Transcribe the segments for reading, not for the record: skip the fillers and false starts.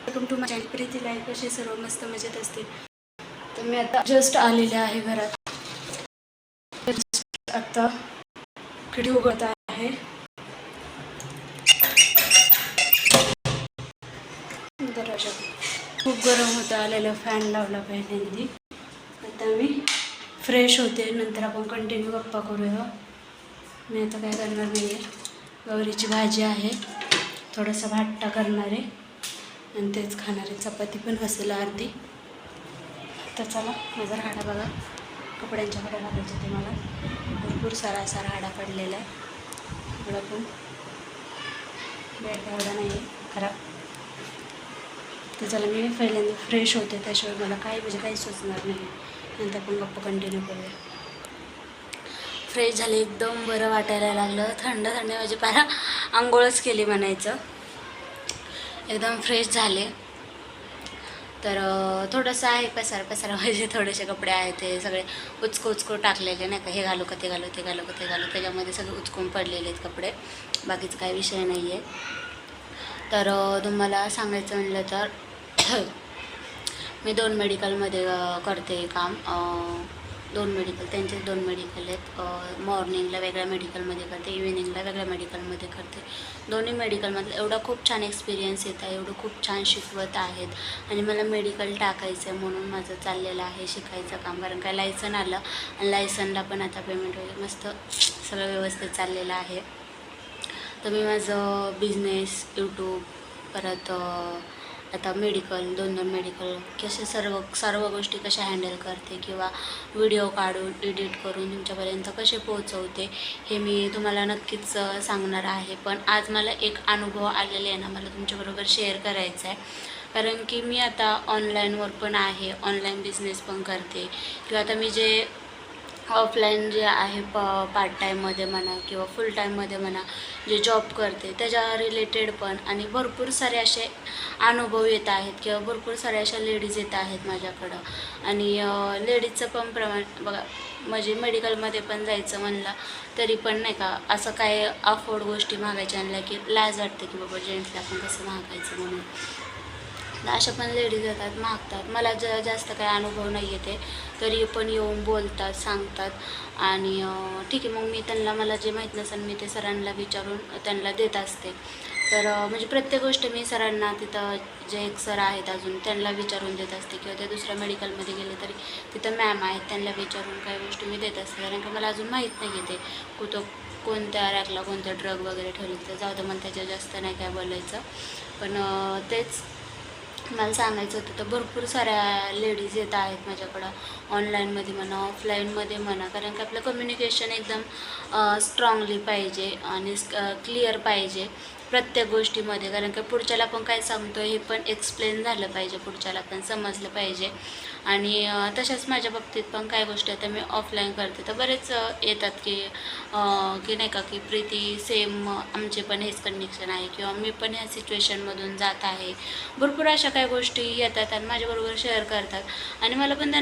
Welcome to my channel Preeti life. कसे सर्व मस्त मजेत असतील. तर मी आता जस्ट आलेले आहे घरात. आता खिडकी उघडत आहे. खूप गरम होतं. आलेलं फॅन लावला पहिल्यांदा. आता मी फ्रेश होते, नंतर आपण कंटिन्यू गप्पा करूया. मी आता काय करणार नाही आहे. गौरीची भाजी आहे, थोडासा भाट्टा करणार आहे आणि तेच खाणार आहे. चपाती पण असेल अर्धी. तर चला, माझा राडा बघा. कपड्यांच्या कडे लागायचे ते मला भरपूर सारा असा राडा पडलेला आहे. एवढा पण बेड एवढा नाही आहे खराब. तर चला, मी पहिल्यांदा फ्रेश होते, त्याशिवाय मला काही सुचणार नाही. नंतर आपण गप्पा कंटिन्यू करूया. फ्रेश झाले, एकदम बरं वाटायला लागलं. थंड थंड म्हणजे पारा आंघोळच केली म्हणायचं. एकदम फ्रेश झाले. तर थोडंसं आहे पसारा म्हणजे थोडेसे कपडे आहेत ते सगळे उचको टाकलेले नाही का. हे घालू का ते घालू, ते घालू का ते घालू, त्याच्यामध्ये सगळे उचकून पडलेले आहेत कपडे. बाकीचं काही विषय नाही आहे. तर तुम्हाला सांगायचं म्हणलं तर मी 2 मेडिकलमध्ये करते काम. 2 मेडिकल, त्यांचे 2 मेडिकल आहेत. मॉर्निंगला वेगळ्या मेडिकलमध्ये करते, इव्हिनिंगला वेगळ्या मेडिकलमध्ये करते. दोन्ही मेडिकलमध्ये एवढा खूप छान एक्सपिरियन्स येत आहे, एवढं खूप छान शिकवत आहेत. आणि मला मेडिकल टाकायचं आहे म्हणून माझं चाललेलं आहे शिकायचं काम. कारण काय लायसन आलं आणि लायसनला पण आता पेमेंट वगैरे मस्त सगळं व्यवस्थित चाललेलं आहे. तर मी माझं बिझनेस, यूट्यूब, परत आता मेडिकल, 2 मेडिकल कसे सर्व गोष्टी कशा हँडल करते किंवा व्हिडिओ काढून एडिट करून तुमच्यापर्यंत कसे पोहोचवते हे मी तुम्हाला नक्कीच सांगणार आहे. पण आज मला एक अनुभव आलेला आहे ना, मला तुमच्याबरोबर शेअर करायचा आहे. कारण की मी आता ऑनलाईनवर पण आहे, ऑनलाईन बिझनेस पण करते किंवा आता मी जे ऑफलाईन जे आहे पार्ट टाईममध्ये म्हणा किंवा फुल टाईममध्ये म्हणा जे जॉब करते त्याच्या रिलेटेड पण. आणि भरपूर सारे असे अनुभव येत आहेत किंवा भरपूर साऱ्या अशा लेडीज येत आहेत माझ्याकडं. आणि लेडीजचं पण प्रमाण बघा, म्हणजे मेडिकलमध्ये पण जायचं म्हणलं तरी पण नाही का असं काय अफोर्ड गोष्टी मागायच्या आणल्या की लाज वाटते की बाबा जेंट्सला आपण कसं मागायचं म्हणून. अशा पण लेडीज येतात, मागतात. मला जास्त काही अनुभव नाही येते तरी पण येऊन बोलतात, सांगतात. आणि ठीक आहे, मग मी त्यांना मला जे माहीत नसेल मी ते सरांना विचारून त्यांना देत असते. तर म्हणजे प्रत्येक गोष्ट मी सरांना, तिथं जे एक सर आहेत अजून त्यांना विचारून देत असते. किंवा ते दुसऱ्या मेडिकलमध्ये गेले तरी तिथं मॅम आहेत, त्यांना विचारून काही गोष्टी मी देत असते. कारण की मला अजून माहीत नाही येते कोणत्या रॅकला कोणतं ड्रग वगैरे ठेवलं. तर जाऊ दे, मला त्याच्या जास्त नाही काय बोलायचं. पण तेच मला सांगायचं होतं. तर भरपूर साऱ्या लेडीज येत आहेत माझ्याकडं, ऑनलाईनमध्ये म्हणा, ऑफलाईनमध्ये म्हणा. कारण की आपलं कम्युनिकेशन एकदम स्ट्रॉंगली पाहिजे आणि क्लिअर पाहिजे प्रत्येक गोष्टीमध्ये. कारण की पुढच्याला पण काय सांगतो हे पण एक्सप्लेन झालं पाहिजे, पुढच्याला पण समजलं पाहिजे. आणि तशाच माझ्या बाबतीत पण काय गोष्टी आता मी ऑफलाईन करते. तर बरेच येतात की नाही का की प्रीती सेम आमचे पण हेच कंडिशन आहे किंवा मी पण ह्या सिच्युएशनमधून जात आहे. भरपूर अशा काही गोष्टी येतात आणि माझ्याबरोबर शेअर करतात. आणि मला पण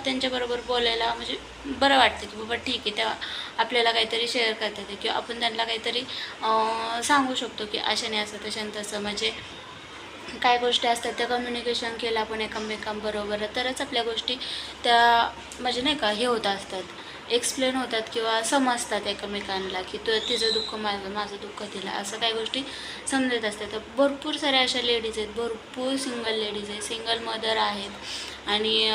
त्यांच्याबरोबर बोलायला म्हणजे बरं वाटतं की बाबा ठीक आहे, तेव्हा आपल्याला काहीतरी शेअर करता येते किंवा आपण त्यांना काहीतरी सांगू शकतो की अशाने असं तशाने तसं. म्हणजे काय गोष्टी असतात त्या कम्युनिकेशन केलं आपण एकमेकांबरोबर तरच आपल्या गोष्टी त्या म्हणजे नाही का हे होत असतात, एक्सप्लेन होतात किंवा समजतात एकमेकांना की तिचं दुःख माझं दुःख तिला, असं काही गोष्टी समजत असतात. तर भरपूर साऱ्या अशा लेडीज आहेत, भरपूर सिंगल लेडीज आहेत, सिंगल मदर आहेत. आणि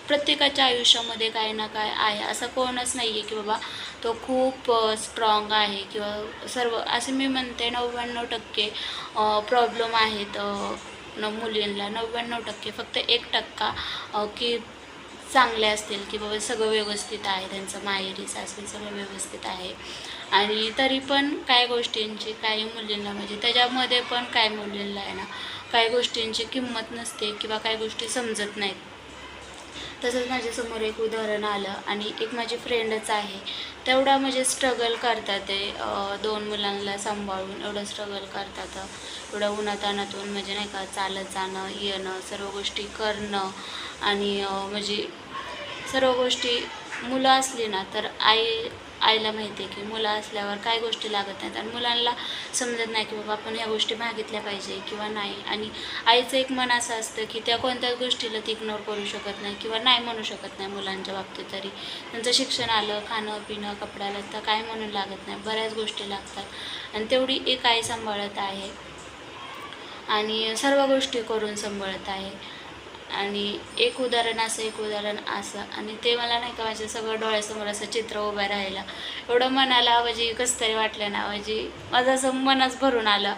प्रत्येकाच्या आयुष्यामध्ये काही ना काय आहे. असं कोणच नाही आहे की बाबा तो खूप स्ट्रॉंग आहे किंवा सर्व असे मी म्हणते 99% प्रॉब्लेम आहेत मुलींना. 99% फक्त 1% की चांगले असतील की बाबा सगळं व्यवस्थित आहे, त्यांचं माहेरी सासरी सगळं व्यवस्थित आहे. आणि तरी पण काही गोष्टींची काही मुलींना म्हणजे त्याच्यामध्ये पण काही मुलींना आहे ना काही गोष्टींची किंमत नसते किंवा काही गोष्टी समजत नाहीत. तसंच माझ्यासमोर एक उदाहरण आलं आणि एक माझी फ्रेंडच आहे, तेवढा म्हणजे स्ट्रगल करतात ते 2 मुलांना सांभाळून एवढं स्ट्रगल करतात. एवढं उन्हातानातून म्हणजे नाही का चालत जाणं येणं सर्व गोष्टी करणं. आणि म्हणजे सर्व गोष्टी मुलं असली ना तर आई आईला माहिती आहे की मुलं असल्यावर काय गोष्टी लागत नाहीत आणि मुलांना समजत नाही की बाबा आपण ह्या गोष्टी मागितल्या पाहिजे किंवा नाही. आणि आईचं एक मन असं असतं की त्या कोणत्याच गोष्टीला ती इग्नोर करू शकत नाही किंवा नाही म्हणू शकत नाही. मुलांच्या बाबतीत तरी त्यांचं शिक्षण आलं, खाणं पिणं कपड्याला तर काय म्हणून लागत नाही, बऱ्याच गोष्टी लागतात आणि तेवढी एक आई सांभाळत आहे आणि सर्व गोष्टी करून सांभाळत आहे. आणि एक उदाहरण असं आणि ते मला नाही का माझ्या सगळं डोळ्यासमोर असं चित्र उभं राहिलं. एवढं मनाला म्हणजे कसं तरी वाटलं ना, म्हणजे माझं असं मनच भरून आलं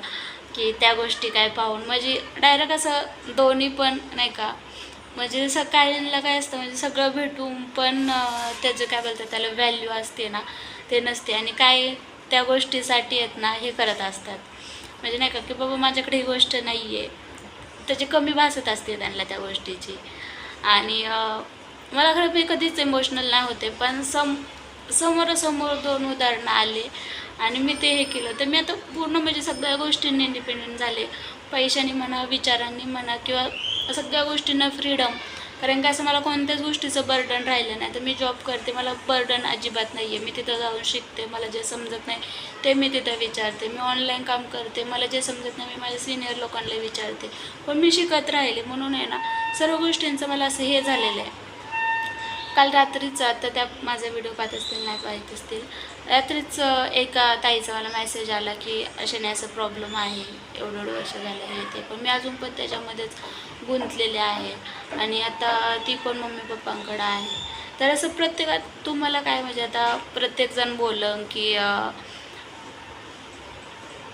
की त्या गोष्टी काय पाहून म्हणजे डायरेक्ट असं दोन्ही पण नाही का, म्हणजे काहींना काय असतं म्हणजे सगळं भेटून पण त्याचं काय बोलतात त्याला व्हॅल्यू असते ना, ते नसते. आणि काय त्या गोष्टीसाठी आहेत ना हे करत असतात, म्हणजे नाही का की बाबा माझ्याकडे ही गोष्ट नाही आहे, त्याची कमी भासत असते त्यांना त्या गोष्टीची. आणि मला खरं मी कधीच इमोशनल नाही होते, पण समोरासमोर 2 उदाहरणं आले आणि मी ते हे केलं तर मी आता पूर्ण म्हणजे सगळ्या गोष्टींनी इंडिपेंडेंट झाले. पैशाने म्हणा, विचारांनी म्हणा किंवा सगळ्या गोष्टींना फ्रीडम. कारण की असं मला कोणत्याच गोष्टीचं बर्डन राहिलं नाही. तर मी जॉब करते, मला बर्डन अजिबात नाही आहे. मी तिथं जाऊन शिकते, मला जे समजत नाही ते मी तिथं विचारते. मी ऑनलाईन काम करते, मला जे समजत नाही मी माझ्या सिनियर लोकांना विचारते. पण मी शिकत राहिले म्हणून आहे ना सर्व गोष्टींचं मला असं हे झालेलं आहे. काल रात्रीच आता त्या माझा व्हिडिओ पाहत असतील नाही पाहत असतील, रात्रीच एका ताईचा मला मेसेज आला की अशाने असं प्रॉब्लेम आहे, एवढं वर्ष झालं हे ते. पण मी अजून पण त्याच्यामध्येच गुंतलेले आहे आणि आता ती पण मम्मी पप्पांकडं आहे. तर असं प्रत्येकात तुम्हाला काय म्हणजे आता प्रत्येकजण बोललं की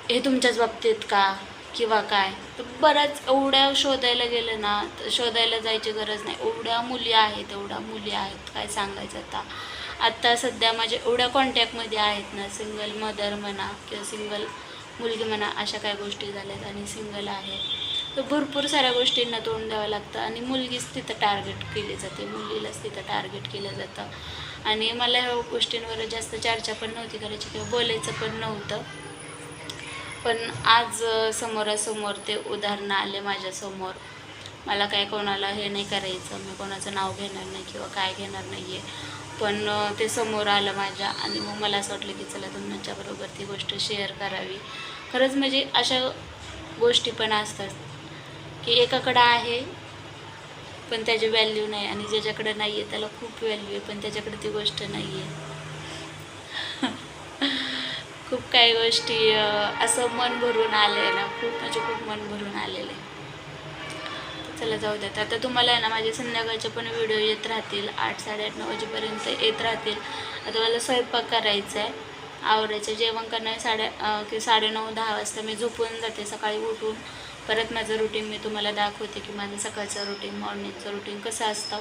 हे तुमच्याच बाबतीत का किंवा काय, तर बऱ्याच एवढ्या शोधायला गेलं ना तर शोधायला जायची गरज नाही. एवढ्या मुली आहेत काय सांगायचं. आत्ता सध्या माझ्या एवढ्या कॉन्टॅक्टमध्ये आहेत ना, सिंगल मदर म्हणा किंवा सिंगल मुलगी म्हणा, अशा काय गोष्टी झाल्यात आणि सिंगल आहे. तर भरपूर साऱ्या गोष्टींना तोंड द्यावं लागतं आणि मुलगीच तिथं टार्गेट केली जाते, मुलीलाच तिथं टार्गेट केलं जातं. आणि मला ह्या गोष्टींवर जास्त चर्चा पण नव्हती करायची किंवा बोलायचं पण नव्हतं. पण आज समोरासमोर ते उदाहरणं आले माझ्यासमोर. मला काय कोणाला हे नाही करायचं, मी कोणाचं नाव घेणार नाही किंवा काय घेणार नाही आहे. पण ते समोर आलं माझ्या आणि मग मला असं वाटलं की चला तुमच्याबरोबर ती गोष्ट शेअर करावी. खरंच म्हणजे अशा गोष्टी पण असतात की एकाकडं आहे पण त्याची व्हॅल्यू नाही आणि ज्याच्याकडे नाही आहे त्याला खूप व्हॅल्यू आहे पण त्याच्याकडे ती गोष्ट नाही आहे. खूप काही गोष्टी असं मन भरून आलं आहे ना, खूप मन भरून आलेलं आहे. चला जाऊ द्यात. आता तुम्हाला आहे ना माझे संध्याकाळचे पण व्हिडिओ येत राहतील, 8, 8:30, 9 वाजेपर्यंत येत राहतील. आता मला स्वयंपाक करायचा आहे, आवरायचं, जेवण करणार 9:30 10 वाजता मी झोपून जाते. सकाळी उठून परत माझं रुटीन मी तुम्हाला दाखवते की माझं सकाळचं रुटीन मॉर्निंगचं रुटीन कसं असतं.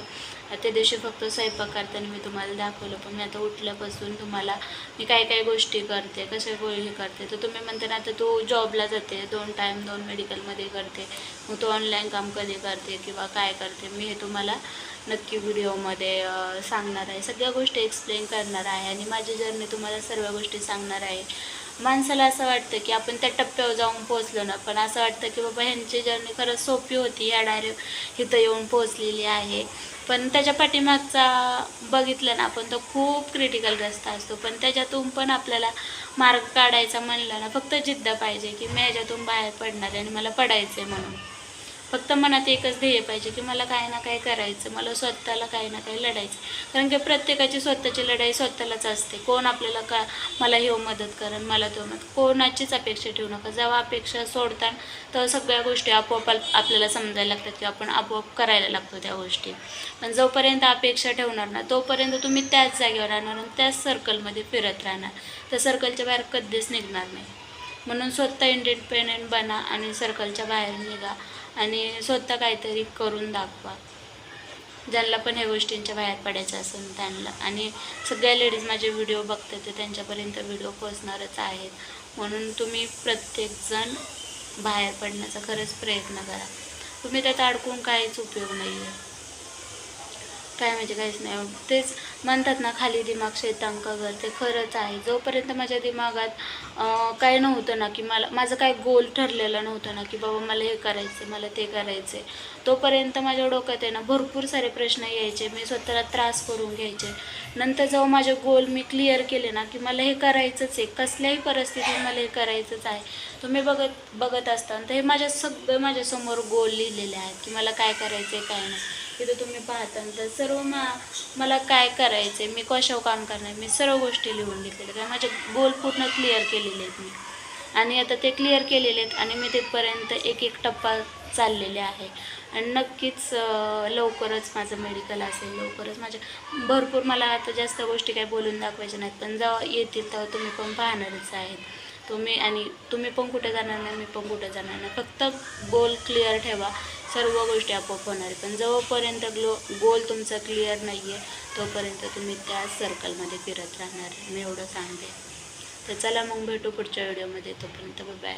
त्या दिवशी फक्त स्वयंपाक करताना मी तुम्हाला दाखवलं, पण मी आता उठल्यापासून तुम्हाला मी काय गोष्टी करते, कशा गोष्टी करते. तर तुम्ही म्हणता ना आता तू जॉबला जाते, 2 टाईम 2 मेडिकलमध्ये करते, मग तू ऑनलाईन काम कधी करते किंवा काय करते, मी हे तुम्हाला नक्की व्हिडिओमध्ये सांगणार आहे. सगळ्या गोष्टी एक्सप्लेन करणार आहे आणि माझी जर्नी तुम्हाला सर्व गोष्टी सांगणार आहे. माणसाला असं वाटतं की आपण त्या टप्प्यावर जाऊन पोचलो ना, पण असं वाटतं की बाबा ह्यांची जर्नी खरंच सोपी होती, या डायरेक्ट इथं येऊन पोचलेली आहे. पण त्याच्या पाठीमागचा बघितलं ना आपण तर खूप क्रिटिकल रस्ता असतो. पण त्याच्यातून पण आपल्याला मार्ग काढायचा म्हणलं ना, फक्त जिद्द पाहिजे की मी ह्याच्यातून बाहेर पडणार आहे आणि मला पडायचं आहे. म्हणून फक्त मनात एकच ध्येय पाहिजे की मला काही ना काही करायचं, मला स्वतःला काही ना काही लढायचं. कारण की प्रत्येकाची स्वतःची लढाई स्वतःलाच असते. कोण आपल्याला मला हे मदत करेन, मला तो मदत, कोणाचीच अपेक्षा ठेवू नका. जेव्हा अपेक्षा सोडतात तर सगळ्या गोष्टी आपोआप आपल्याला समजायला लागतात की आपण आपोआप करायला लागतो त्या गोष्टी. पण जोपर्यंत अपेक्षा ठेवणार ना तोपर्यंत तुम्ही त्याच जागेवर राहणार आणि त्याच सर्कलमध्ये फिरत राहणार, त्या सर्कलच्या बाहेर कधीच निघणार नाही. म्हणून स्वतः इंडिपेंडेंट बना आणि सर्कलच्या बाहेर निघा आणि स्वतः काहीतरी करून दाखवा. ज्यांना पण ह्या गोष्टींच्या बाहेर पडायचं असेल त्यांना. आणि सगळ्या लेडीज माझे व्हिडिओ बघतात ते त्यांच्यापर्यंत व्हिडिओ पोचणारच आहेत. म्हणून तुम्ही प्रत्येकजण बाहेर पडण्याचा खरंच प्रयत्न करा. तुम्ही त्यात अडकून काहीच उपयोग नाही आहे. काय म्हणजे काहीच नाही. तेच म्हणतात ना, खाली दिमाग शैतान घर, ते खरंच आहे. जोपर्यंत माझ्या दिमागात काय नव्हतं ना, की माझं काय गोल ठरलेलं नव्हतं ना, की बाबा मला हे करायचं, मला ते करायचं, तोपर्यंत माझ्या डोक्यात आहे ना भरपूर सारे प्रश्न यायचे. मी स्वतःला त्रास करून घ्यायचे. नंतर जेव्हा माझे गोल मी क्लिअर केले ना, की मला हे करायचंच आहे, कसल्याही परिस्थितीत मला हे करायचंच आहे, तुम्ही बघत असता तर हे माझ्यासमोर गोल लिहिलेले आहेत, की मला काय करायचं आहे, काय नाही. तिथं तुम्ही पाहता तर सर्व मला काय करायचं आहे, मी कशावर काम करणार, मी सर्व गोष्टी लिहून घेतलेल्या, काय माझे गोल पूर्ण क्लिअर केलेले आहेत मी. आणि आता ते क्लिअर केलेले आहेत आणि मी तिथपर्यंत एक एक टप्पा चाललेले आहे. आणि नक्कीच लवकरच माझं मेडिकल असेल, लवकरच भरपूर, मला आता जास्त गोष्टी काही बोलून दाखवायच्या नाहीत, पण जेव्हा येतील तेव्हा तुम्ही पण पाहणारच आहेत. तुम्ही पण कुठे जाणार नाही, मी पण कुठे जाणार नाही. फक्त गोल क्लिअर ठेवा, सर्व गोष्टी आपोआप होणार आहे. पण जोपर्यंत गोल तुमचा क्लिअर नाही आहे तोपर्यंत तुम्ही त्या सर्कलमध्ये फिरत राहणार, मी एवढं सांगते. तर चला मग भेटू पुढच्या व्हिडिओमध्ये. तोपर्यंत बाय.